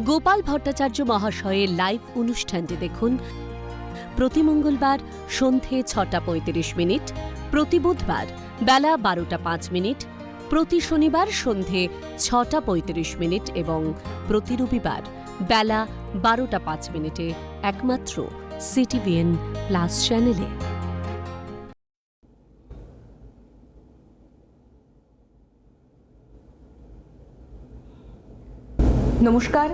গোপাল ভট্টাচার্য মহাশয়ের লাইভ অনুষ্ঠানটি দেখুন প্রতি মঙ্গলবার সন্ধে 6:35, প্রতি বুধবার বেলা 12:05, প্রতি শনিবার সন্ধে 6:35 এবং প্রতি রবিবার বেলা 12:05 একমাত্র সিটিভিএন প্লাস চ্যানেলে। নমস্কার,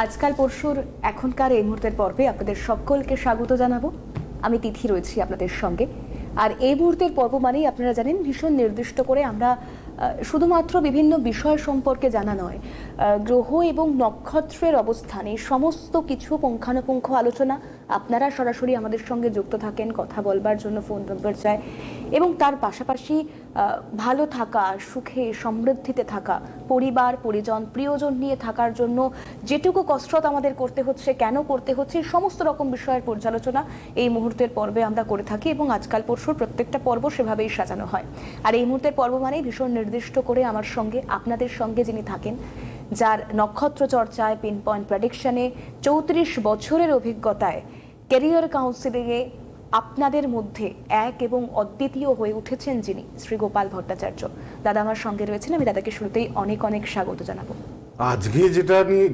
আজকাল পরশুর এখনকার এই মুহূর্তের পর্বে আপনাদের সকলকে স্বাগত জানাবো। আমি তিথি রয়েছি আপনাদের সঙ্গে। আর এই মুহূর্তের পর্ব মানেই আপনারা জানেন ভীষণ নির্দিষ্ট করে আমরা শুধুমাত্র বিভিন্ন বিষয় সম্পর্কে জানা নয়, গ্রহ এবং নক্ষত্রের অবস্থানে সমস্ত কিছু পুঙ্খানুপুঙ্খ আলোচনা। আপনারা সরাসরি আমাদের সঙ্গে যুক্ত থাকেন, কথা বলবার জন্য ফোন নম্বর চায়, এবং তার পাশাপাশি ভালো থাকা, সুখে সমৃদ্ধিতে থাকা, পরিবার পরিজন প্রিয়জন নিয়ে থাকার জন্য যেটুকু কসরত আমাদের করতে হচ্ছে, কেন করতে হচ্ছে, সমস্ত রকম বিষয়ের পর্যালোচনা এই মুহূর্তের পর্বে আমরা করে থাকি এবং আজকাল পরশুর প্রত্যেকটা পর্ব সেভাবেই সাজানো হয়। আর এই মুহূর্তের পর্ব মানেই ভীষণ নির্দিষ্ট করে আমার সঙ্গে, আপনাদের সঙ্গে যিনি থাকেন, যার নক্ষত্র চর্চায়, পিন পয়েন্ট প্রেডিকশনে 34 বছরের অভিজ্ঞতায়, ক্যারিয়ার কাউন্সিলিংয়ে আপনাদের মধ্যে এক এবং অদ্বিতীয় হয়ে উঠেছেন যিনি, শ্রী গোপাল ভট্টাচার্য দাদা আমার সঙ্গে রয়েছেন। আমি দাদাকে শুরুতেই অনেক অনেক স্বাগত জানাবো। আজকে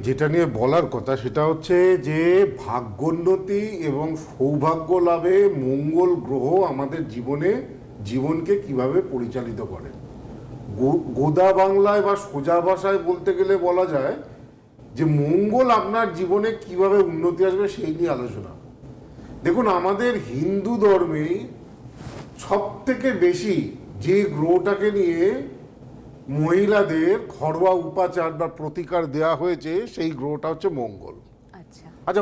যেটা নিয়ে বলার কথা সেটা হচ্ছে যে ভাগ্যোন্নতি এবং সৌভাগ্য লাভে মঙ্গল গ্রহ আমাদের জীবনকে কিভাবে পরিচালিত করে। গোদা বাংলায় বা সোজা ভাষায় বলতে গেলে বলা যায় যে মঙ্গল আপনার জীবনে কিভাবে উন্নতি আসবে সেই নিয়ে আলোচনা। দেখুন, আমাদের হিন্দু ধর্মে সব থেকে বেশি যে গ্রহটাকে নিয়ে মহিলাদের ঘরোয়া উপাচার বা প্রতিকার দেওয়া হয়েছে সেই গ্রহটা হচ্ছে মঙ্গল। আচ্ছা,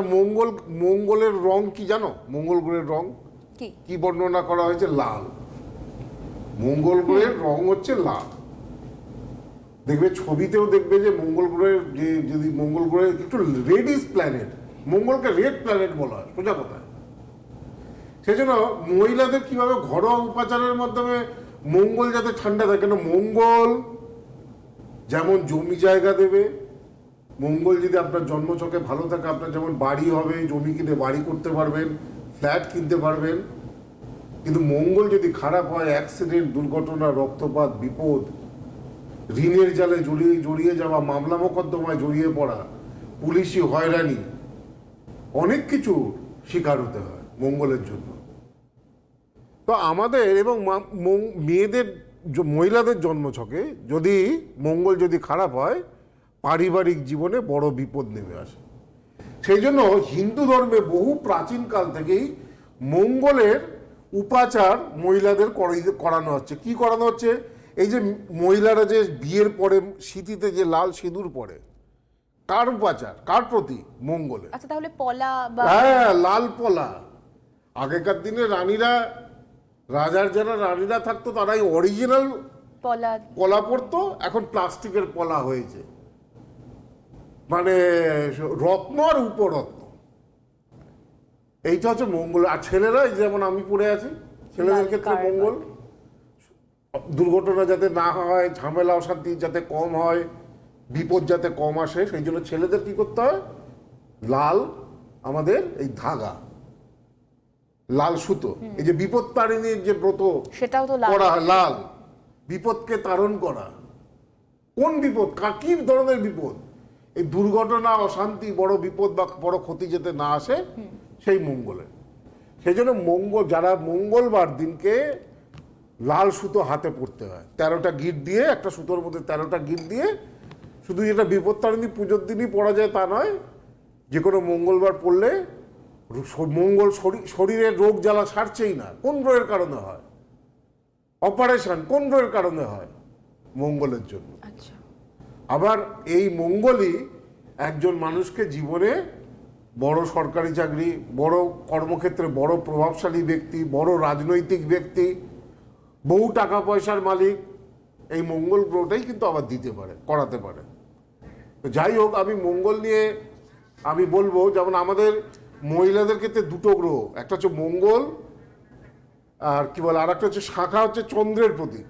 মঙ্গলের রং কি জানো? মঙ্গল গ্রহের রং কি বর্ণনা করা হয়েছে? লাল। মঙ্গল গ্রহের রং হচ্ছে লাল। দেখবে ছবিতেও দেখবে যে মঙ্গল গ্রহের যদি মঙ্গল গ্রহের একটু রেডিশ প্ল্যানেট, মঙ্গলকে রেড প্ল্যানেট বলা হয় সোজা কথায়। সেই জন্য মহিলাদের কিভাবে ঘরোয়া উপাচারের মাধ্যমে মঙ্গল যাতে ঠান্ডা থাকে, না মঙ্গল যেমন জমি জায়গা দেবে, মঙ্গল যদি আপনার জন্মছকে ভালো থাকে আপনার যেমন বাড়ি হবে, জমি কিনে বাড়ি করতে পারবেন, ফ্ল্যাট কিনতে পারবেন। কিন্তু মঙ্গল যদি খারাপ হয়, অ্যাক্সিডেন্ট, দুর্ঘটনা, রক্তপাত, বিপদ, ঋণের জালে জড়িয়ে যাওয়া, মামলা মোকদ্দমায় জড়িয়ে পড়া, পুলিশি হয়রানি, অনেক কিছু শিকার হতে হয় মঙ্গলের জন্য। তো আমাদের এবং মহিলাদের জন্মছকে যদি মঙ্গল যদি খারাপ হয়, পারিবারিক জীবনে বড় বিপদ নেমে আসে। সেই জন্য হিন্দু ধর্মে বহু প্রাচীনকাল থেকেই মঙ্গলের উপাচার মহিলাদের করানো হচ্ছে। কি করানো হচ্ছে? এই যে মহিলারা যে বিয়ের পরে সিঁথিতে যে লাল সিঁদুর পরে, কার উপাচার, কার প্রতি? মঙ্গলের। আচ্ছা, তাহলে পলা, হ্যাঁ, লাল পলা। আগেকার দিনে রাজার যারা রানীরা থাকতো তারাই অরিজিনাল পলা পরতো। এখন প্লাস্টিকের পলা হয়েছে, মানে রত্ন আর উপরত্ন। এইটা হচ্ছে মঙ্গল। আর ছেলেরা যেমন আমি পড়ে আছি, ছেলেদের ক্ষেত্রে মঙ্গল দুর্ঘটনা যাতে না হয়, ঝামেলা অশান্তি যাতে কম হয়, বিপদ যাতে কম আসে, সেই জন্য ছেলেদের কি করতে হয়? লাল আমাদের এই ধাগা, লাল সুতো, এই যে বিপদ তারিণীর যে ব্রত সেটাও তো করা হয়, লাল, বিপদকে তারণ করা। কোন বিপদ? কি ধরনের বিপদ? এই দুর্ঘটনা, অশান্তি, বড় বিপদ বা বড় ক্ষতি যাতে না আসে, সেই মঙ্গলের। সেই জন্য যারা মঙ্গলবার দিনকে লাল সুতো হাতে পড়তে হয়, 13টা গিট দিয়ে, একটা সুতোর মধ্যে 13টা গিট দিয়ে। শুধু যেটা বিপদ তারিণী পুজোর দিনই পড়া যায় তা নয়, যে কোনো মঙ্গলবার পড়লে মঙ্গল শরীরের রোগ জ্বালা ছাড়ছেই না। কোন গ্রহের কারণে হয়? অপারেশন কোন গ্রহের কারণে হয়? মঙ্গলের জন্য। আবার এই মঙ্গলই একজন মানুষকে জীবনে বড় সরকারি চাকরি, বড় কর্মক্ষেত্রে বড় প্রভাবশালী ব্যক্তি, বড় রাজনৈতিক ব্যক্তি, বহু টাকা পয়সার মালিক, এই মঙ্গল গ্রহটাই কিন্তু আবার করাতে পারে। যাই হোক, আমি মঙ্গল নিয়ে আমি বলবো, যেমন আমাদের মহিলাদের ক্ষেত্রে দুটো গ্রহ, একটা হচ্ছে মঙ্গল আর কি বলে, আর একটা হচ্ছে শাখা, হচ্ছে চন্দ্রের প্রতীক।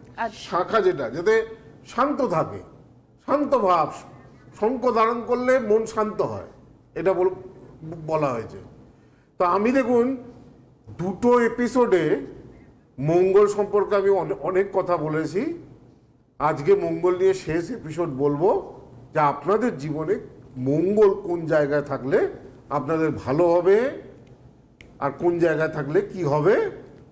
শাখা যেটা যাতে শান্ত থাকে, শান্ত ভাব, শঙ্খ ধারণ করলে মন শান্ত হয়, এটা বলা হয়েছে। তো আমি দেখুন দুটো এপিসোডে মঙ্গল সম্পর্কে আমি অনেক কথা বলেছি। আজকে মঙ্গল নিয়ে শেষ এপিসোড বলবো যে আপনাদের জীবনে মঙ্গল কোন জায়গায় থাকলে আপনাদের ভালো হবে, আর কোন জায়গায় থাকলে কি হবে,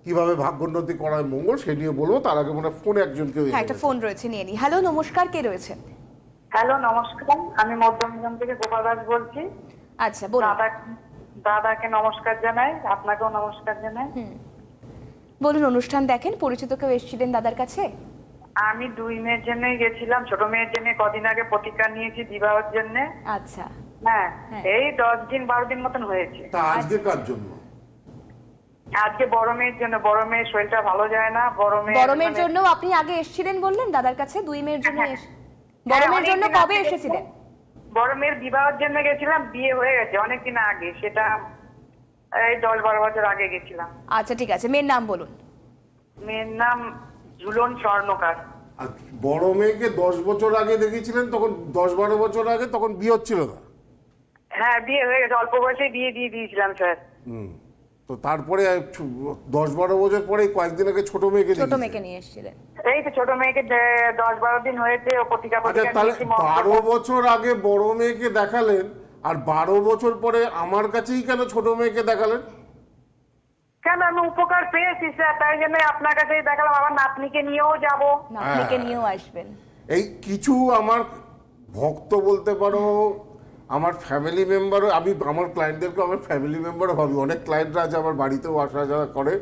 কিভাবে ভাগ্যোন্নতি করার মঙ্গল, সে নিয়ে বলবো। তার আগে মনে হয় ফোনে একজনকে হ্যাঁ, একটা ফোন রয়েছে, নিয়ে নি। হ্যালো, নমস্কার, কে রয়েছেন? হ্যালো, নমস্কার। আমি মধ্যমগ্রাম থেকে গোপাল দাস বলছি। আচ্ছা, বলুন। দাদাকে নমস্কার জানাই, আপনাকেও নমস্কার জানাই। বলুন, অনুষ্ঠান দেখেন, পরিচিত কেউ এসেছিলেন দাদার কাছে? আমি 2 মেয়ের জন্যই গেছিলাম। ছোট মেয়ের জন্য কদিন আগে প্রতিকার নিয়েছি বিবাহের জন্য। আচ্ছা, হ্যাঁ, হ্যাঁ। এই 10 দিন 12 দিন মতন হয়েছে। তা আজকে কার জন্য? আজকে বড় মেয়ের জন্য। বড় মেয়ের শরীরটা ভালো যায় না। বড় মেয়ের জন্য আপনি আগে এসেছিলেন বললেন দাদার কাছে? 2 মেয়ের জন্য বড় হ্যাঁ, মেয়ের জন্য অনেকদিন কবে আগে এসেছিলেন? বড় মেয়ের বিবাহের জন্য গেছিলাম, বিয়ে হয়ে গেছে অনেকদিন আগে, সেটা এই 10-12 বছর আগে গেছিলাম। আচ্ছা, ঠিক আছে, মেয়ের নাম বলুন। মেয়ের নাম ঝুলন স্বর্ণকার। আর বড় মেয়েকে 10 বছর আগে দেখেছিলেন, তখন 10-12 বছর আগে, তখন বিয়ে হচ্ছিল না? হ্যাঁ, বিয়ে হয়ে গেছে, অল্প বয়সে বিয়ে দিয়ে দিয়েছিলাম স্যার। তো তারপরে 10-12 বছর পরে কয়েকদিন আগে ছোট মেয়েকে ছোট দেখেছিলেন। মেয়েকে নিয়ে এসেছিলেন? এই তো ছোট মেয়েকে 10-12 দিন হয়েছে, ও প্রতিকার আচ্ছা, তাহলে 12 বছর আগে বড় মেয়েকে দেখালেন, আর 12 বছর পরে আমার কাছেই কেন ছোট মেয়েকে দেখালেন? কেন, আমি উপকার পেয়েছি স্যার, তাই জন্য আপনার কাছেই দেখালাম। আমার নাতনিকে নিয়েও যাব। নাতনিকে নিয়েও আসবেন? এই কিছু আমার ভক্ত বলতে পারো, আমার ফ্যামিলি মেম্বারও, আমি আমার ক্লায়েন্টদেরকে আমার ফ্যামিলি মেম্বারও ভাবি। অনেক ক্লায়েন্টরা আছে আমার বাড়িতেও আসা যাওয়া করে,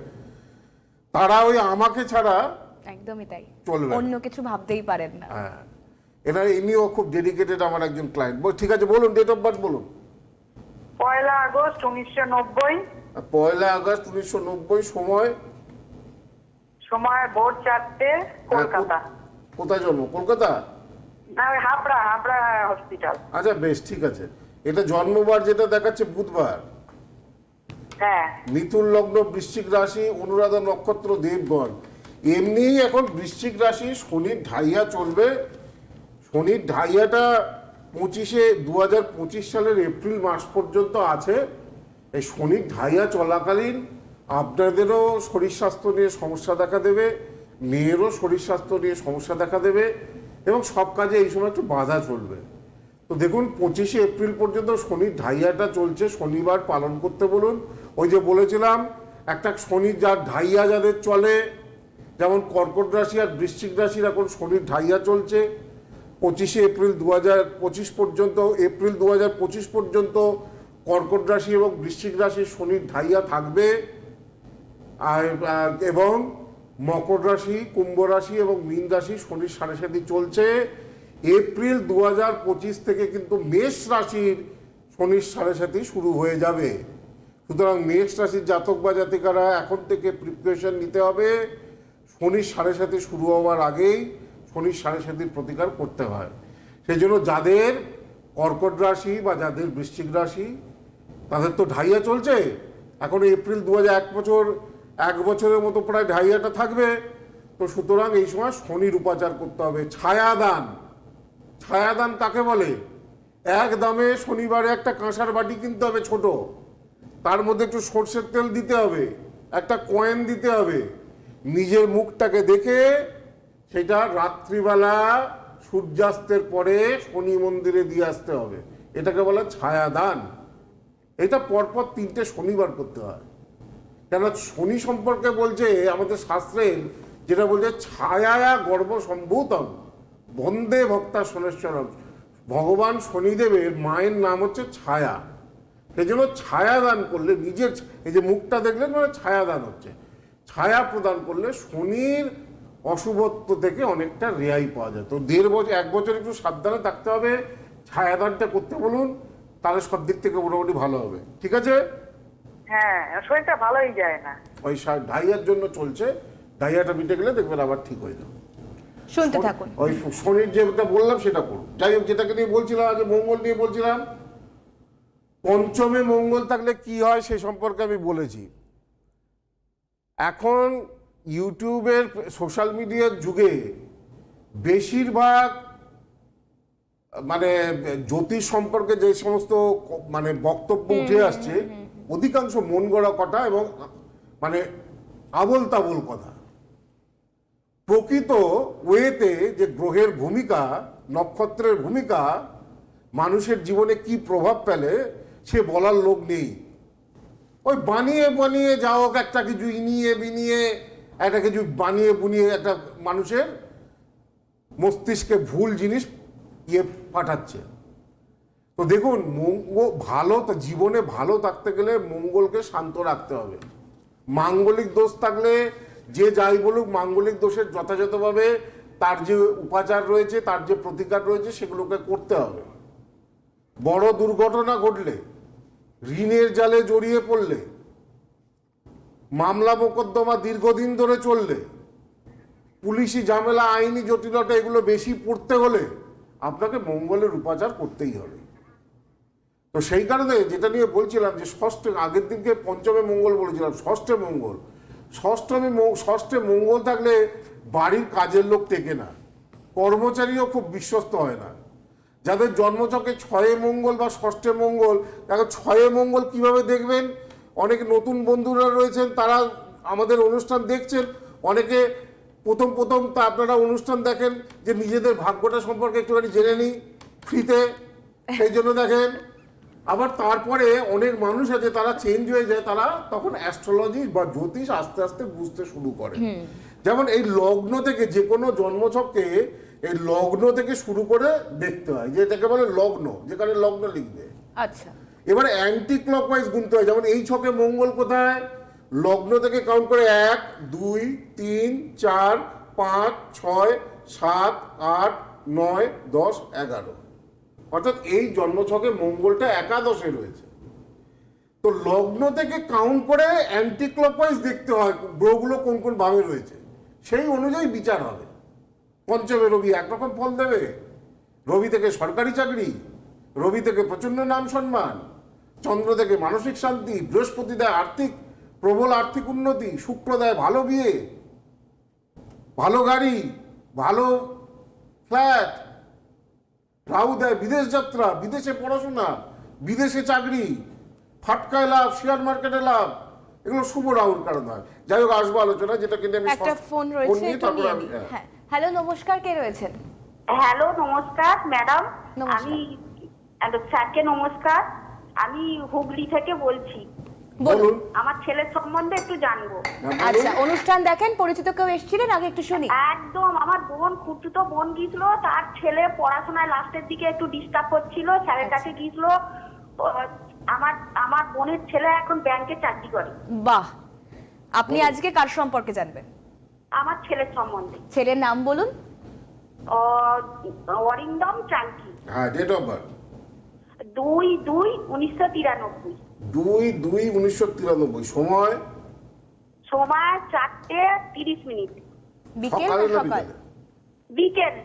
তারা ওই আমাকে ছাড়া একদমই তাই, চলবে না। অন্য কিছু ভাবতেই পারেন না। হ্যাঁ, এরা ইনিও খুব ডেডিকেটেড আমার একজন ক্লায়েন্ট। ঠিক আছে, বলুন ডেট অফ বার্থ বলুন। 1 আগস্ট 1990। 1 আগস্ট 1990। সময় ভোর 4টে, কলকাতা। কোথায় জন্ম? কলকাতা? না, ওই হাবড়া হসপিটাল। আচ্ছা, বেশ, ঠিক আছে। এটা জন্মবার যেটা দেখাচ্ছে বুধবার। হ্যাঁ। মিথুন লগ্ন, বৃশ্চিক রাশি, অনুরাধা নক্ষত্র, দেবগণ। এমনি এখন বৃশ্চিক রাশি শনির ঢাইয়া চলবে। শনির ঢাইয়াটা 2025 সালের এপ্রিল মাস পর্যন্ত আছে। এই শনির ঢাইয়া চলাকালীন আপনাদেরও শরীর স্বাস্থ্য নিয়ে সমস্যা দেখা দেবে, মেয়েরও শরীর স্বাস্থ্য নিয়ে সমস্যা দেখা দেবে, এবং সব কাজে এই সময় একটু বাধা চলবে। তো দেখুন 25 এপ্রিল পর্যন্ত শনির ঢাইয়াটা চলছে। শনিবার পালন করতে বলুন। ওই যে বলেছিলাম, একটা শনির যার ঢাইয়া যাদের চলে, যেমন কর্কট রাশি আর বৃশ্চিক রাশির এখন শনির ঢাইয়া চলছে 25 এপ্রিল 2025 পর্যন্ত। এপ্রিল 2025 পর্যন্ত কর্কট রাশি এবং বৃশ্চিক রাশির শনির ঢাইয়া থাকবে। এবং মকর রাশি, কুম্ভ রাশি এবং মীন রাশি শনির 7.5 চলছে। এপ্রিল 2025 থেকে কিন্তু মেষ রাশির শনির 7.5 শুরু হয়ে যাবে। সুতরাং মেষ রাশির জাতক বা জাতিকারা এখন থেকে প্রিপারেশন নিতে হবে। শনির 7.5 শুরু হওয়ার আগেই শনির 7.5 প্রতিকার করতে হয়। সেই জন্য যাদের কর্কট রাশি বা যাদের বৃশ্চিক রাশি, তাদের তো ঢাইয়া চলছে এখন। এপ্রিল 1 বছরের মতো প্রায় ঢাইয়াটা থাকবে। তো সুতরাং এই সময় শনির উপাচার করতে হবে। ছায়াদান। ছায়াদান কাকে বলে? এক দামে শনিবারে একটা কাঁসার বাটি কিনতে হবে ছোট, তার মধ্যে একটু সর্ষের তেল দিতে হবে, একটা কয়েন দিতে হবে, নিজের মুখটাকে দেখে সেটা রাত্রিবেলা সূর্যাস্তের পরে শনি মন্দিরে দিয়ে আসতে হবে। এটাকে বলে ছায়াদান। এটা পরপর 3টে শনিবার করতে হয়। কেন, শনি সম্পর্কে বলছে আমাদের শাস্ত্রের, যেটা বলছে ছায়া গর্ভ সম্ভূতম বন্দে ভক্তা শনেশ্বরম। ভগবান শনিদেবের মায়ের নাম হচ্ছে ছায়া। সেই জন্য ছায়া দান করলে নিজের, এই যে মুখটা দেখলেন মানে ছায়া দান হচ্ছে, ছায়া প্রদান করলে শনির অশুভত্ব থেকে অনেকটা রেহাই পাওয়া যায়। তো 1 বছর একটু সাবধানে থাকতে হবে। ছায়াদানটা করতে বলুন, তাহলে সব দিক থেকে মোটামুটি ভালো হবে। ঠিক আছে? হ্যাঁ, শরীরটা ভালোই যায় না। ওই ঢাইয়ার জন্য চলছে। ঢাইয়াটা মিটে গেলে দেখবেন আবার ঠিক হয়ে যাবে। শুনতে থাকুন। ওই শনির যেটা বললাম সেটা করুন। যাই হোক, যেটাকে নিয়ে বলছিলাম, আজ মঙ্গল নিয়ে বলছিলাম। পঞ্চমে মঙ্গল থাকলে কি হয় সে সম্পর্কে আমি বলেছি। এখন ইউটিউবের সোশ্যাল মিডিয়ার যুগে বেশিরভাগ মানে জ্যোতিষ সম্পর্কে যে সমস্ত মানে বক্তব্য উঠে আসছে অধিকাংশ মন গড়া কথা এবং মানে আবোল তাবোল কথা। প্রকৃত ওয়েতে যে গ্রহের ভূমিকা, নক্ষত্রের ভূমিকা মানুষের জীবনে কি প্রভাব ফেলে সে বলার লোক নেই। ওই বানিয়ে বানিয়ে যা হোক একটা কিছু ইনিয়ে বিনিয়ে একটা কিছু বানিয়ে বুনিয়ে একটা মানুষের মস্তিষ্কে ভুল জিনিস পাঠাচ্ছে। তো দেখুন, ভালো তো জীবনে ভালো থাকতে গেলে মঙ্গলকে শান্ত রাখতে হবে। মাঙ্গলিক দোষ থাকলে যে যাই বলুক, মাঙ্গলিক দোষের যথাযথভাবে তার যে উপাচার রয়েছে, তার যে প্রতিকার রয়েছে সেগুলোকে করতে হবে। বড় দুর্ঘটনা ঘটলে, ঋণের জালে জড়িয়ে পড়লে, মামলা মোকদ্দমা দীর্ঘদিন ধরে চললে, পুলিশি ঝামেলা, আইনি জটিলতা এগুলো বেশি পড়তে হলে আপনাকে মঙ্গলের উপাচার করতেই হবে। তো সেই কারণে যেটা নিয়ে বলছিলাম যে ষষ্ঠে, আগের দিনকে পঞ্চমে মঙ্গল বলেছিলাম, ষষ্ঠে মঙ্গল। ষষ্ঠে মঙ্গল থাকলে বাড়ির কাজের লোক টেকে না, কর্মচারীও খুব বিশ্বস্ত হয় না। যাদের জন্মছকে ছয়ে মঙ্গল বা ষষ্ঠে মঙ্গল, দেখো ছয়ে মঙ্গল কিভাবে দেখবেন। অনেক নতুন বন্ধুরা রয়েছেন, তারা আমাদের অনুষ্ঠান দেখছেন, অনেকে প্রথম তা আপনারা অনুষ্ঠান দেখেন যে নিজেদের ভাগ্যটা সম্পর্কে একটুখানি জেনে নিই ফ্রিতে, সেই জন্য দেখেন। আবার তারপরে অনেক মানুষ আছে তারা চেঞ্জ হয়ে যায়, তারা তখন অ্যাস্ট্রোলজি বা জ্যোতিষ আস্তে আস্তে বুঝতে শুরু করে। যেমন এই লগ্ন থেকে, যে কোনো জন্মছককে এই লগ্ন থেকে শুরু করে দেখতে হয়, যে এটাকে বলে লগ্ন, যেখানে লগ্ন লিখবে। আচ্ছা, এবার অ্যান্টি ক্লকওয়াইজ গুনতে হয়। যেমন এই ছকে মঙ্গল কোথায়, লগ্ন থেকে কাউন্ট করে 1 2 3 4 5 6 7 8 9 10 11, অর্থাৎ এই জন্মছকে মঙ্গলটা একাদশে রয়েছে। তো লগ্ন থেকে কাউন্ট করে অ্যান্টি ক্লকওয়াইজ দেখতে হয় গ্রহগুলো কোন কোন ভাবে রয়েছে, সেই অনুযায়ী বিচার হবে। পঞ্চমে রবি একরকম ফল দেবে, রবি থেকে সরকারি চাকরি, রবি থেকে প্রচন্ড নাম সম্মান, চন্দ্র থেকে মানসিক শান্তি, বৃহস্পতি দেয় প্রবল আর্থিক উন্নতি, শুক্র দেয় ভালো বিয়ে, ভালো গাড়ি, ভালো ফ্ল্যাট, রাহু দেয় বিদেশ যাত্রা, বিদেশে পড়াশোনা, বিদেশে চাকরি, ফাটকায় লাভ, শেয়ার মার্কেটে লাভ, এগুলো শুভ রাহুর কারণ হয়। যাই হোক, আসবো আলোচনা, যেটা কিন্তু আমি একটা ফোন রয়েছে, একটু নিয়ে নিই। হ্যাঁ, হ্যালো, নমস্কার, কে রয়েছেন? হ্যালো, নমস্কার ম্যাডাম। নমস্কার। আমি স্যারকে নমস্কার। আমি হুগলি থেকে বলছি। বলুন। আমার ছেলের সম্বন্ধে একটু জানবো। আচ্ছা, অনুষ্ঠান দেখেন, পরিচিত কেউ এসেছিলেন আগে, একটু শুনি। একদম, আমার খুঁড়তুতো বোন গিয়েছিল, তার ছেলে পড়াশোনায় লাস্টের দিকে একটু ডিস্টার্ব করছিল, স্যারের কাছে গিয়েছিল। আমার বোনের ছেলে এখন ব্যাংকে চাকরি করে। বাহ, আপনি আজকে কার সম্পর্কে জানবেন? আমার ছেলের সম্বন্ধে। ছেলের নাম বলুন। অরিন্দম চাঙ্কি। হ্যাঁ, ডেট অফ বার্থ 2/2/1993। 2/2/1993। সময় 4:30। বিকেল না সকালে না সকাল? বিকেলে? বিকেল।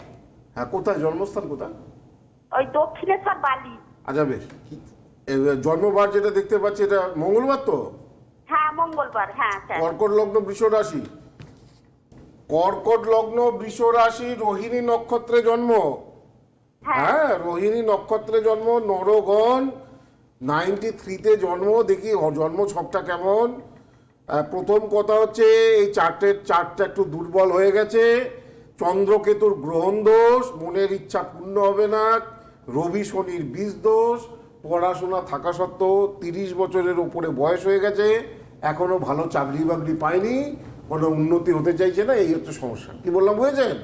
হ্যাঁ, কোথায় জন্মস্থান কোথায়? ওই দক্ষিণেশ্বর বালি। আচ্ছা, বেশ। জন্মবার যেটা দেখতে পাচ্ছি এটা মঙ্গলবার তো? হ্যাঁ, মঙ্গলবার। হ্যাঁ স্যার। কর্কট লগ্ন, বৃষ রাশি। কর্কট লগ্ন, বৃষ রাশি, রোহিণী নক্ষত্রে জন্ম। হ্যাঁ, রোহিণী নক্ষত্রে জন্ম, নরগণ 93-তে জন্ম। দেখি জন্ম ছকটা কেমন। প্রথম কথা হচ্ছে এই চারটা একটু দুর্বল হয়ে গেছে। চন্দ্রকেতুর গ্রহণ দোষ, মনের ইচ্ছা পূর্ণ হবে না। রবি শনির বীজ দোষ, পড়াশোনা থাকা সত্ত্বেও 30 বছরের উপরে বয়স হয়ে গেছে, এখনো ভালো চাকরি বাকরি পায়নি, কোনো উন্নতি হতে চাইছে না, এই হচ্ছে সমস্যা। কি বললাম, বুঝেছেন?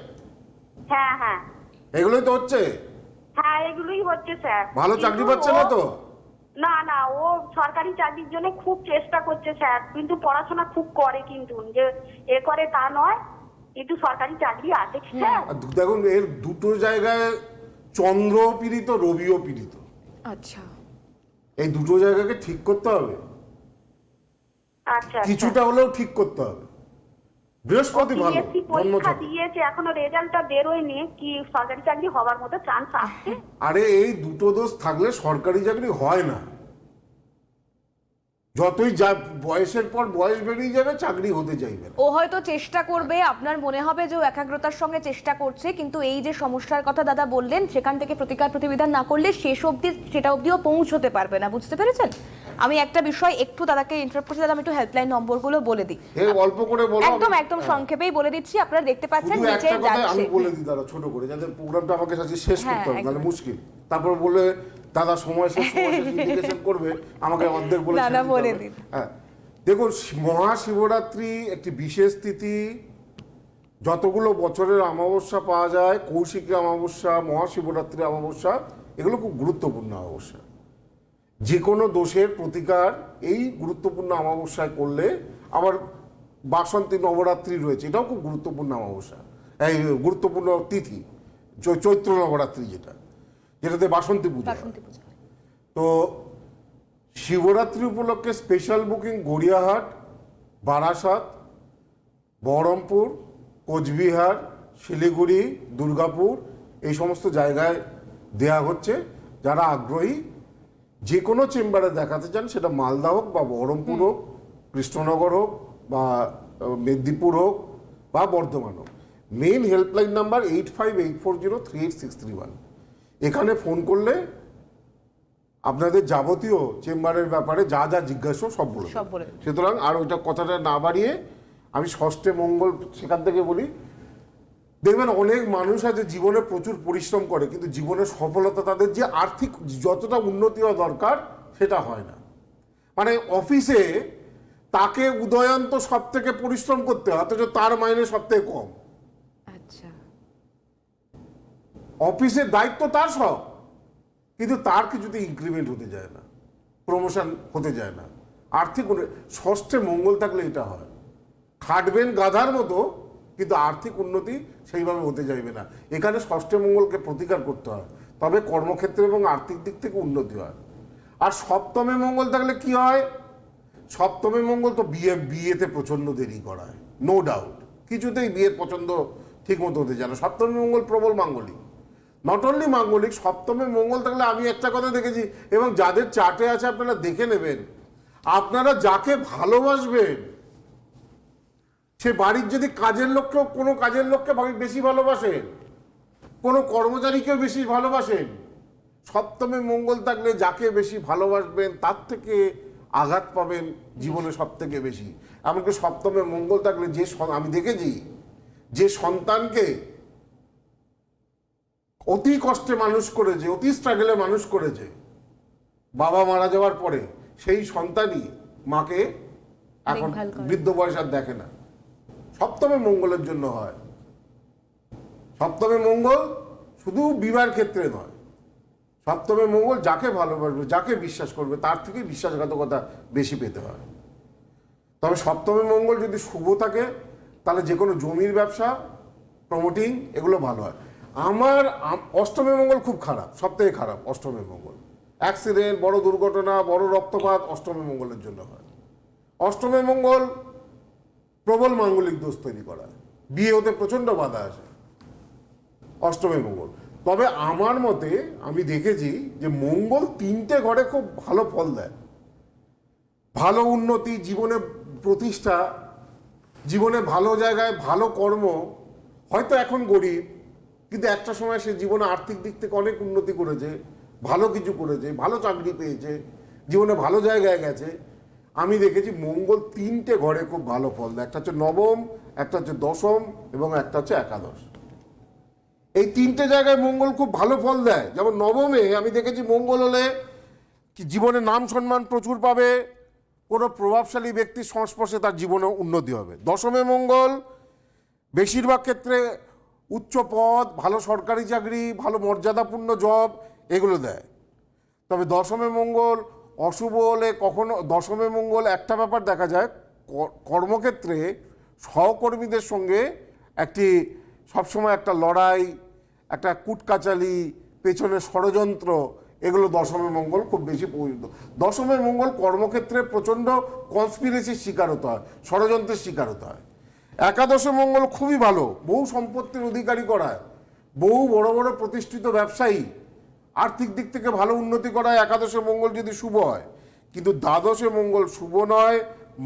হ্যাঁ হ্যাঁ এগুলোই তো হচ্ছে। হ্যাঁ, এগুলোই হচ্ছে স্যার। ভালো চাকরি পাচ্ছে না তো? না না, ও সরকারি চাকরির জন্য খুব চেষ্টা করছে স্যার, কিন্তু পড়াশোনা খুব করে, কিন্তু যে এ করে তা নয়, কিন্তু সরকারি চাকরি আছে স্যার। আর দেখুন, এর দুটো জায়গায় চন্দ্রও পীড়িত, রবিও পীড়িত। আচ্ছা, এই দুটো জায়গাকে ঠিক করতে হবে, আচ্ছা, কিছুটা হলেও ঠিক করতে হবে। বৃহস্পতি ভালো, বিএসসি পরীক্ষা জন্মছক। দিয়েছে, এখনো রেজাল্টটা বেরোয়নি, কি সরকারি চাকরি হবার মতো চান্স আসছে? আরে এই দুটো দোষ থাকলে সরকারি চাকরি হয় না। যতই যা বয়সের পর বয়স বেরিয়ে যাবে চাকরি হতে চাইবে না। ও হয়তো চেষ্টা করবে, আপনার মনে হবে যে ও একাগ্রতার সঙ্গে চেষ্টা করছে, কিন্তু এই যে সমস্যার কথা দাদা বললেন সেখান থেকে প্রতিকার প্রতিবিধান না করলে শেষ অবধি সেটা অবধিও পৌঁছতে পারবে না, বুঝতে পেরেছেন? আমি একটা বিষয় একটু দাদাকে ইন্টারাপ্ট করছি, দাদা আমি একটু হেল্পলাইন নম্বরগুলো বলে দিই। অল্প করে বলো। একদম সংক্ষেপেই বলে দিচ্ছি, আপনারা দেখতে পাচ্ছেন শুধু নিচে একটা কথা যাচ্ছে। আমি বলে দিই দাদা ছোট করে, যাদের প্রোগ্রামটা আমাকে সাথে শেষ হ্যাঁ, করতে হবে, একদম। তাহলে মুশকিল। তারপর বলে দাদা সময় শেষ ইন্ডিকেশন করবে, আমাকে অর্ধেক বলে না, ছেড়ে না, দিতে বলে হবে। দিন। হ্যাঁ, দেখুন মহাশিবরাত্রি একটি বিশেষ তিথি। যতগুলো বছরের অমাবস্যা পাওয়া যায়, কৌশিকী অমাবস্যা, মহাশিবরাত্রি অমাবস্যা, এগুলো খুব গুরুত্বপূর্ণ অমাবস্যা। যে কোনো দোষের প্রতিকার এই গুরুত্বপূর্ণ অমাবস্যায় করলে, আবার বাসন্তী নবরাত্রি রয়েছে, এটাও খুব গুরুত্বপূর্ণ অমাবস্যা, এই গুরুত্বপূর্ণ তিথি, চৈত্র নবরাত্রি যেটাতে বাসন্তী পূজা হয়। বাসন্তী পূজা। তো শিবরাত্রি উপলক্ষে স্পেশাল বুকিং গড়িয়াহাট, বারাসাত, বহরমপুর, কোচবিহার, শিলিগুড়ি, দুর্গাপুর, এই সমস্ত জায়গায় দেয়া হচ্ছে। যারা আগ্রহী যে কোনো চেম্বারে দেখাতে চান, সেটা মালদা হোক বা বহরমপুর হোক, কৃষ্ণনগর হোক বা মেদিনীপুর হোক বা বর্ধমান হোক, মেইন হেল্পলাইন নাম্বার 8584038631। এখানে ফোন করলে আপনাদের যাবতীয় চেম্বারের ব্যাপারে যা যা জিজ্ঞাসা সব বলে দেবে। সুতরাং আর ওইটা কথাটা না বাড়িয়ে আমি ষষ্ঠে মঙ্গল সেখান থেকে বলি। দেখবেন অনেক মানুষ আছে জীবনে প্রচুর পরিশ্রম করে, কিন্তু জীবনের সফলতা তাদের যে আর্থিক যতটা উন্নতি হওয়া দরকার সেটা হয় না। মানে অফিসে তাকে উদয়ন্ত সব থেকে পরিশ্রম করতে হয়, অথচ তার মাইনে সব থেকে কম। আচ্ছা, অফিসের দায়িত্ব তার সব, কিন্তু তার কিছুতে ইনক্রিমেন্ট হতে যায় না, প্রমোশন হতে যায় না। আর্থিক ষষ্ঠে মঙ্গল থাকলে এটা হয়, খাটবেন গাধার মতো কিন্তু আর্থিক উন্নতি সেইভাবে হতে যাইবে না। এখানে ষষ্ঠে মঙ্গলকে প্রতিকার করতে হয়, তবে কর্মক্ষেত্রে এবং আর্থিক দিক থেকে উন্নতি হয়। আর সপ্তমে মঙ্গল থাকলে কি হয়? সপ্তমে মঙ্গল তো বিয়েতে প্রচন্ড দেরি করায়, নো ডাউট, কিছুতেই বিয়ের পছন্দ ঠিক মতো হতে যায় না। সপ্তমী মঙ্গল প্রবল মাঙ্গলিক, নট অনলি মাঙ্গলিক, সপ্তমে মঙ্গল থাকলে আমি একটা কথা দেখেছি, এবং যাদের চার্টে আছে আপনারা দেখে নেবেন, আপনারা যাকে ভালোবাসবেন সে বাড়ির যদি কাজের লোককেও, কোনো কাজের লোককে বেশি ভালোবাসেন, কোনো কর্মচারীকেও বেশি ভালোবাসেন, সপ্তমে মঙ্গল থাকলে যাকে বেশি ভালোবাসবেন তার থেকে আঘাত পাবেন জীবনে সব থেকে বেশি। এমনকি সপ্তমে মঙ্গল থাকলে আমি দেখেছি যে সন্তানকে অতি কষ্টে মানুষ করেছে, অতি স্ট্রাগলে মানুষ করেছে, বাবা মারা যাওয়ার পরে সেই সন্তানই মাকে এখন বৃদ্ধ বয়স আর দেখে না। সপ্তমে মঙ্গলের জন্য হয়। সপ্তমে মঙ্গল শুধু বিবাহের ক্ষেত্রে নয়, সপ্তমে মঙ্গল যাকে ভালোবাসবে, যাকে বিশ্বাস করবে তার থেকে বিশ্বাসঘাতকতা বেশি পেতে হয়। তবে সপ্তমে মঙ্গল যদি শুভ থাকে তাহলে যে কোনো জমির ব্যবসা, প্রমোটিং, এগুলো ভালো হয়। আমার অষ্টমে মঙ্গল খুব খারাপ, সব থেকে খারাপ অষ্টমে মঙ্গল। অ্যাক্সিডেন্ট, বড় দুর্ঘটনা, বড় রক্তপাত অষ্টমে মঙ্গলের জন্য হয়। অষ্টমে মঙ্গল প্রবল মাঙ্গলিক দোষ তৈরি করা, বিয়ে হতে প্রচণ্ড বাধা আসে অষ্টমে মঙ্গল। তবে আমার মতে আমি দেখেছি যে মঙ্গল 3টে ঘরে খুব ভালো ফল দেয়, ভালো উন্নতি, জীবনে প্রতিষ্ঠা, জীবনে ভালো জায়গায় ভালো কর্ম। হয়তো এখন গরিব, কিন্তু একটা সময় সে জীবনে আর্থিক দিক থেকে অনেক উন্নতি করেছে, ভালো কিছু করেছে, ভালো চাকরি পেয়েছে, জীবনে ভালো জায়গায় গেছে। আমি দেখেছি মঙ্গল 3টে ঘরে খুব ভালো ফল দেয়, একটা হচ্ছে নবম, একটা হচ্ছে দশম এবং একটা হচ্ছে একাদশ। এই 3টে জায়গায় মঙ্গল খুব ভালো ফল দেয়। যেমন নবমে আমি দেখেছি মঙ্গল হলে কি জীবনে নাম সম্মান প্রচুর পাবে, কোনো প্রভাবশালী ব্যক্তির সংস্পর্শে তার জীবনে উন্নতি হবে। দশমে মঙ্গল বেশিরভাগ ক্ষেত্রে উচ্চ পদ, ভালো সরকারি চাকরি, ভালো মর্যাদাপূর্ণ জব, এগুলো দেয়। তবে দশমে মঙ্গল অশুভ হলে কখনো, দশমে মঙ্গল একটা ব্যাপার দেখা যায়, কর্মক্ষেত্রে সহকর্মীদের সঙ্গে একটি সবসময় একটা লড়াই, একটা কুটকাচালি, পেছনে ষড়যন্ত্র, এগুলো দশমে মঙ্গল খুব বেশি পরিচিত। দশমে মঙ্গল কর্মক্ষেত্রে প্রচণ্ড কনস্পিরেসির শিকার হতে হয়, ষড়যন্ত্রের শিকার হতে হয়। একাদশে মঙ্গল খুবই ভালো, বহু সম্পত্তির অধিকারী করায়, বহু বড় বড় প্রতিষ্ঠিত ব্যবসায়ী, আর্থিক দিক থেকে ভালো উন্নতি করায় একাদশে মঙ্গল যদি শুভ হয়। কিন্তু দ্বাদশে মঙ্গল শুভ নয়,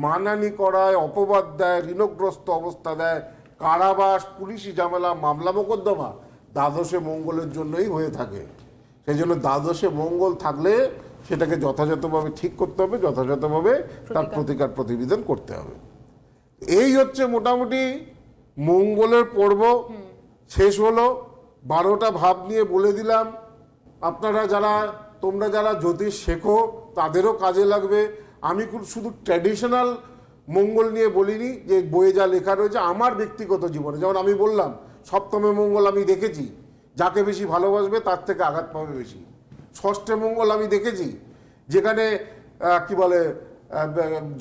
মানহানি করায়, অপবাদ দেয়, ঋণগ্রস্ত অবস্থা দেয়, কারাবাস, পুলিশি ঝামেলা, মামলা মোকদ্দমা দ্বাদশে মঙ্গলের জন্যই হয়ে থাকে। সেই জন্য দ্বাদশে মঙ্গল থাকলে সেটাকে যথাযথভাবে ঠিক করতে হবে, যথাযথভাবে তার প্রতিকার প্রতিবিধান করতে হবে। এই হচ্ছে মোটামুটি মঙ্গলের পর্ব শেষ হলো। 12টা ভাব নিয়ে বলে দিলাম। আপনারা তোমরা যারা জ্যোতিষ শেখো তাদেরও কাজে লাগবে। আমি শুধু ট্র্যাডিশনাল মঙ্গল নিয়ে বলিনি, যে বইয়ে যা লেখা রয়েছে আমার ব্যক্তিগত জীবনে, যেমন আমি বললাম সপ্তমে মঙ্গল আমি দেখেছি যাকে বেশি ভালোবাসবে তার থেকে আঘাত পাবে বেশি। ষষ্ঠে মঙ্গল আমি দেখেছি যেখানে কি বলে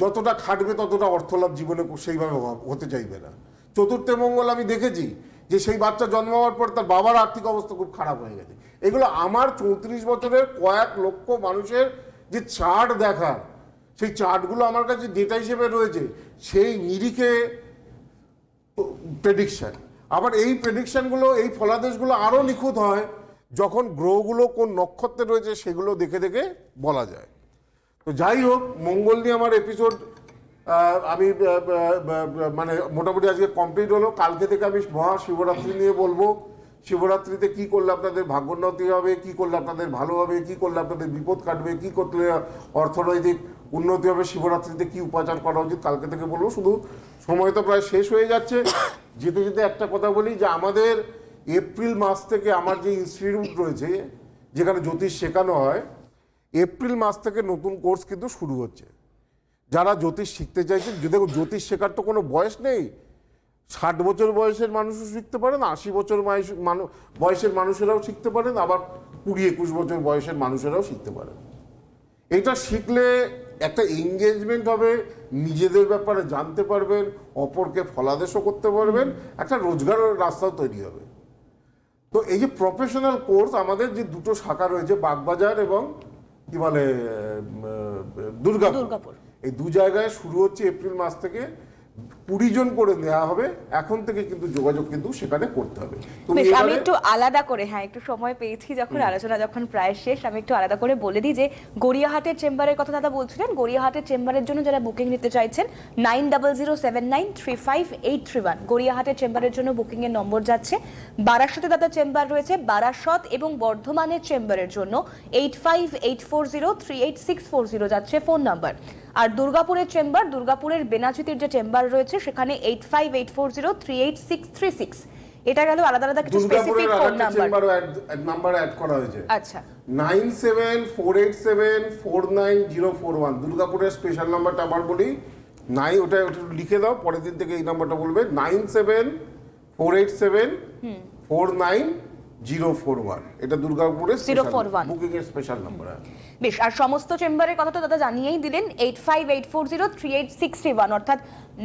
যতটা খাটবে ততটা অর্থলাভ জীবনে সেইভাবে হতে চাইবে না। চতুর্থে মঙ্গল আমি দেখেছি যে সেই বাচ্চা জন্ম হওয়ার পর তার বাবার আর্থিক অবস্থা খুব খারাপ হয়ে গেছে। এগুলো আমার 34 বছরের কয়েক লক্ষ মানুষের যে চার্ট দেখার, সেই চার্টগুলো আমার কাছে ডেটা হিসেবে রয়েছে, সেই নিরিখে প্রেডিকশন। আবার এই প্রেডিকশনগুলো, এই ফলাদেশগুলো আরও নিখুঁত হয় যখন গ্রহগুলো কোন নক্ষত্রে রয়েছে সেগুলো দেখে দেখে বলা যায়। তো যাই হোক, মঙ্গল নিয়ে আমার এপিসোড আমি মানে মোটামুটি আজকে কমপ্লিট হলো। কালকে থেকে আমি মহাশিবরাত্রি নিয়ে বলবো। শিবরাত্রিতে কি করলে আপনাদের ভাগ্যোন্নতি হবে, কি করলে আপনাদের ভালো হবে, কি করলে আপনাদের বিপদ কাটবে, কি করলে অর্থনৈতিক উন্নতি হবে, শিবরাত্রিতে কি উপাচার করা উচিত কালকে থেকে বলবো। শুধু সময় তো প্রায় শেষ হয়ে যাচ্ছে। যেতে যেতে একটা কথা বলি যে আমাদের এপ্রিল মাস থেকে আমার যে ইনস্টিটিউট রয়েছে যেখানে জ্যোতিষ শেখানো হয়, এপ্রিল মাস থেকে নতুন কোর্স কিন্তু শুরু হচ্ছে। যারা জ্যোতিষ শিখতে চাইছেন, যদি জ্যোতিষ শেখার তো কোনো বয়স নেই, 60 বছর বয়সের মানুষও শিখতে পারেন, 80 বছর বয়সের মানুষেরাও শিখতে পারেন, আবার 20-21 বছর বয়সের মানুষেরাও শিখতে পারেন। এটা শিখলে একটা এঙ্গেজমেন্ট হবে, নিজেদের ব্যাপারে জানতে পারবেন, অপরকে ফলাদেশও করতে পারবেন, একটা রোজগারের রাস্তাও তৈরি হবে। তো এই যে প্রফেশনাল কোর্স আমাদের যে দুটো শাখা রয়েছে, বাগবাজার এবং কি বলে দুর্গাপুর, এই দু জায়গায় শুরু হচ্ছে এপ্রিল মাস থেকে। 20 জন করে নেওয়া হবে। এখন থেকে কিন্তু যোগাযোগ কিন্তু সেখানে করতে হবে। আমি একটু আলাদা করে, একটু সময় পেয়েছি যখন, আলোচনা যখন প্রায় শেষ, আমি একটু আলাদা করে বলে দিই যে গড়িয়াহাটের চেম্বারের কথা দাদা বলছিলেন। গড়িয়াহাটের চেম্বারের জন্য যারা বুকিং নিতে চাইছেন 9007935831, গড়িয়াহাটের চেম্বারের জন্য বুকিং এর নম্বর যাচ্ছে। বারাসতে দাদা চেম্বার রয়েছে, বারাসত এবং বর্ধমানের চেম্বারের জন্য 8584038640 যাচ্ছে ফোন নাম্বার। আর দুর্গাপুরের চেম্বার, দুর্গাপুরের বেনাচিতির যে চেম্বার রয়েছে সেখানে 8584038636। এটা গেল আলাদা আলাদা কিছু স্পেসিফিক ফোন নাম্বার অ্যাড করা হয়েছে। আচ্ছা, 9748749041 দুর্গাপুরের স্পেশাল নাম্বারটা আবার বলি, ওটা লিখে দাও, পরের দিন থেকে এই নাম্বারটা বলবে, 9748749041। এটা দুর্গাপুরের 041 বুকিং এর স্পেশাল নাম্বার। বেশ, আর সমস্ত চেম্বারের কথা তো দাদা জানিয়েই দিলেন। 8584038631, অর্থাৎ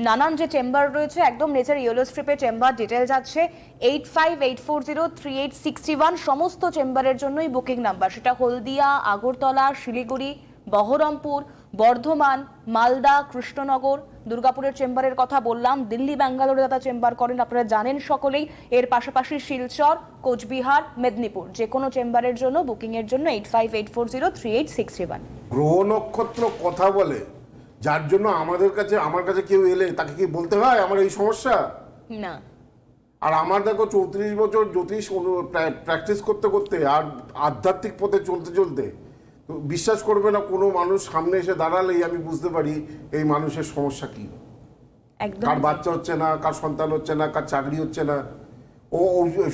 নানান যে চেম্বার রয়েছে একদম নেচার ইয়েলো স্ট্রিপের চেম্বার ডিটেলস আছে। 8584038631 সমস্ত চেম্বারের জন্যই বুকিং নাম্বার। সেটা হলদিয়া, আগরতলা, শিলিগুড়ি, বহরমপুর, বর্ধমান, মালদা, কৃষ্ণনগর। দুর্গাপুরের চেম্বারের কথা বললাম, দিল্লি, ব্যাঙ্গালোরে দাদা চেম্বার করেন, আপনারা জানেন সকলেই। এর পাশাপাশি শিলচর, কোচবিহার, মেদিনীপুর, যে কোনো চেম্বারের জন্য বুকিং এর জন্য 8584038631। গ্রহ নক্ষত্র কথা বলে, যার জন্য আমার কাছে কেউ এলে তাকে কি বলতে হয় আমার এই সমস্যা? না। আর আমার দেখো 34 বছর জ্যোতিষ প্র্যাকটিস করতে করতে আর আধ্যাত্মিক পথে চলতে চলতে, বিশ্বাস করবে না, কোনো মানুষ সামনে এসে দাঁড়ালেই আমি বুঝতে পারি এই মানুষের সমস্যা কি। কার বাচ্চা হচ্ছে না, কার সন্তান হচ্ছে না, কার চাকরি হচ্ছে না, ও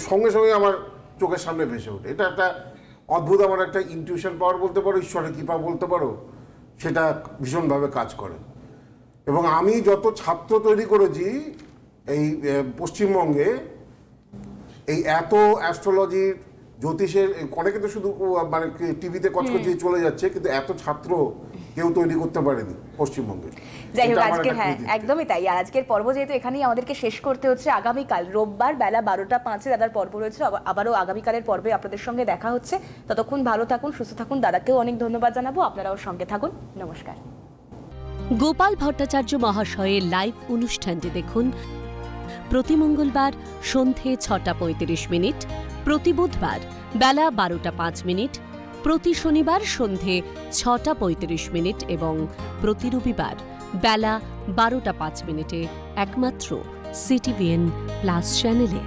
সঙ্গে সঙ্গে আমার চোখের সামনে ভেসে ওঠে। এটা একটা অদ্ভুত, আমার একটা ইনটিউশন পাওয়ার বলতে পারো, ঈশ্বরের কৃপা বলতে পারো, সেটা ভীষণভাবে কাজ করে। এবং আমি যত ছাত্র তৈরি করেছি এই পশ্চিমবঙ্গে, এই এত অ্যাস্ট্রোলজির, জ্যোতিষের, অনেকে তো শুধু মানে টিভিতে কচকচিয়ে চলে যাচ্ছে, কিন্তু এত ছাত্র কেউ তৈরি করতে পারেনি পশ্চিমবঙ্গে। যাই হোক, আজকে একদমই তাই। আর আজকের পর্ব যেহেতু এখানেই আমাদেরকে শেষ করতে হচ্ছে, আগামীকাল রোববার বেলা 12টা 5 দাদার পর্ব রয়েছে। আবারও আগামীকালের পর্বে আপনাদের সঙ্গে দেখা হচ্ছে। ততক্ষণ ভালো থাকুন, সুস্থ থাকুন। দাদাকেও অনেক ধন্যবাদ জানাবো, আপনারাও সঙ্গে থাকুন। নমস্কার। গোপাল ভট্টাচার্য মহাশয়ের লাইভ অনুষ্ঠানটি দেখুন প্রতি মঙ্গলবার সন্ধে 6:35, প্রতি বুধবার বেলা 12টা 5, প্রতি শনিবার সন্ধে 6:35 এবং প্রতি রবিবার বেলা 12:05 একমাত্র সিটিভিএন প্লাস চ্যানেলে।